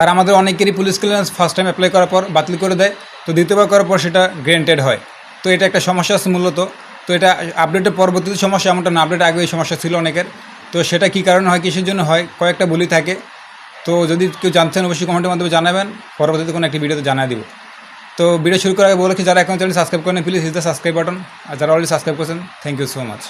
আর আমাদের অনেকেরই police clearance first time apply করার পর বাতিল করে দেয়, তো দ্বিতীয়বার করার পর সেটা গ্র্যান্টেড হয়। তো এটা একটা সমস্যা আছে মূলত। তো এটা আপডেটের পরবর্তীতে সমস্যা, এমনটা না, আপডেট আগে এই সমস্যা ছিল অনেকের। তো সেটা কী কারণে হয়, কিসের জন্য হয়, কয়েকটা বলি থাকে। তো যদি কেউ জানছেন অবশ্যই কমেন্টের মাধ্যমে জানাবেন, পরবর্তীতে কোনো একটি ভিডিওতে জানিয়ে দিব। তো ভিডিও শুরু করার আগে বলেছি, যারা এখন চ্যানেল সাবস্ক্রাইব করেন please hit the subscribe button, আর যারা অলরেডি সাবস্ক্রাইব করেছেন থ্যাংক ইউ সো মাচ।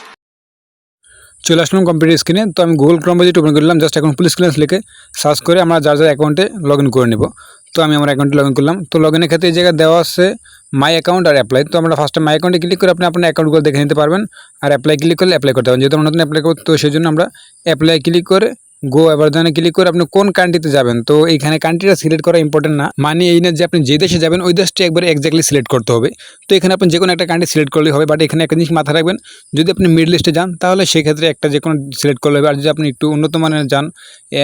চলে আসলাম কম্পিউটার স্ক্রিনে। তো আমি গুগল ক্রোম ব্রাউজার ওপেন করলাম, জাস্ট এখন পুলিশ ক্লিয়ারেন্স লিখে সার্চ করে আমরা যার যার অ্যাকাউন্টে লগ ইন করে নেব। তো আমি আমার অ্যাকাউন্টে লগ ইন করলাম। তো লগ ইনের ক্ষেত্রে এই জায়গায় দেওয়া আছে মাই অ্যাকাউন্ট আর অ্যাপ্লাই। তো আমরা ফার্স্টে মাই অ্যাকাউন্টে ক্লিক করে আপনি আপনার অ্যাকাউন্টগুলো দেখে নিতে পারবেন, আর অ্যাপ্লাই ক্লিক করলে অ্যাপ্লাই করতে পারবেন। যেহেতু আমরা নতুন অ্যাপ্লাই করতে, তো সেই জন্য আমরা অ্যাপ্লাই ক্লিক করে গো এভারদানে ক্লিক করে আপনি কোন কান্ট্রিতে যাবেন। তো এইখানে কান্ট্রিটা সিলেক্ট করা ইম্পর্টেন্ট না, মানে এই না যে আপনি যে দেশে যাবেন ওই দেশটি একবারে এক্স্যাক্টলি সিলেক্ট করতে হবে। তো এখানে আপনি যে কোনো একটা কান্ট্রি সিলেক্ট করলেই হবে, বাট এখানে একটা জিনিস মাথায় রাখবেন, যদি আপনি মিডল ইস্টে যান তাহলে সেক্ষেত্রে একটা যে কোনো সিলেক্ট করলে হবে। আর যদি আপনি একটু উন্নত মানের যান,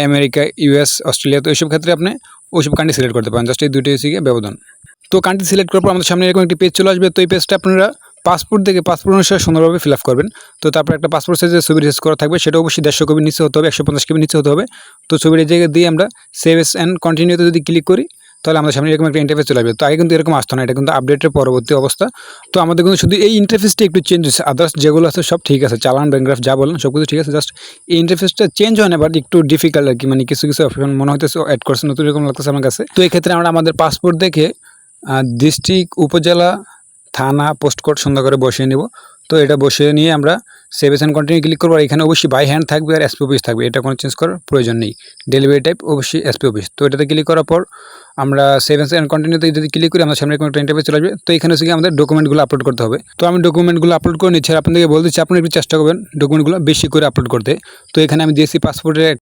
আমেরিকা, ইউএস, অস্ট্রেলিয়া, তো এইসব ক্ষেত্রে আপনি ওইসব কান্ট্রি সিলেক্ট করতে পারেন। জাস্ট এই দুইটাই হচ্ছে গিয়ে ব্যবধান। তো কান্ট্রি সিলেক্ট করার পর আমাদের সামনে এরকম একটি পেজ চলে আসবে। তো এই পেজটা আপনারা পাসপোর্ট দেখে পাসপোর্ট অনুসারে সুন্দরভাবে ফিল আপ করবেন। তো তারপর একটা পাসপোর্ট সাইজের ছবি রেজ করা থাকবে, সেটা অবশ্যই 150 কপি নিচে হতে হবে, 150 কপি নিচে হতে হবে। তো ছবির এই জায়গায় দিয়ে আমরা সেভ এস অ্যান্ড কন্টিনিউতে যদি ক্লিক করি তাহলে আমাদের সামনে এরকম একটা ইন্টারফেস চলে আসবে। তো আগে কিন্তু এরকম আসতো না, এটা কিন্তু আপডেটের পরবর্তী অবস্থা। তো আমাদের কিন্তু শুধু এই ইন্টারফেসটা একটু চেঞ্জ হচ্ছে, আদার্স যেগুলো আছে সব ঠিক আছে, চালান ব্যাংগ্রাফ যা বলেন সব কিছু ঠিক আছে। জাস্ট এই ইন্টারফেসটা চেঞ্জ হয় না, বাট একটু ডিফিকাল্ট আর কি, মানে কিছু কিছু অপশন মনে হইতেছে অ্যাড করছে নতুন, এরকম লাগতেছে আমার কাছে। তো এই ক্ষেত্রে আমরা আমাদের পাসপোর্ট দেখে ডিস্ট্রিক্ট, উপজেলা, থানা, পোস্ট কোড সুন্দর করে বসিয়ে নেব। তো এটা বসিয়ে নিয়ে আমরা save S and continue click করবো। আর এখানে অবশ্যই বাই হ্যান্ড থাকবে আর এসপি অফিস থাকবে, এটা কোনো চেঞ্জ করার প্রয়োজন নেই। ডেলিভারি টাইপ অবশ্যই এসপি অফিস। তো এটাতে ক্লিক করার পর আমরা সেভ এস অ্যান্ড কন্টিনিউতে যদি ক্লিক করি আমাদের সামনে একটা ইন্টারফেস চলে আসবে। তো এখানে হচ্ছে আমাদের ডকুমেন্টগুলো আপলোড করতে হবে। তো আমি ডকুমেন্টগুলো আপলোড করে নিচ্ছি, আর আপনাদেরকে বলতেছি আপনি একটু চেষ্টা করবেন ডকুমেন্টগুলো বেশি করে আপলোড করতে। তো এখানে আমি দিয়েছি পাসপোর্টের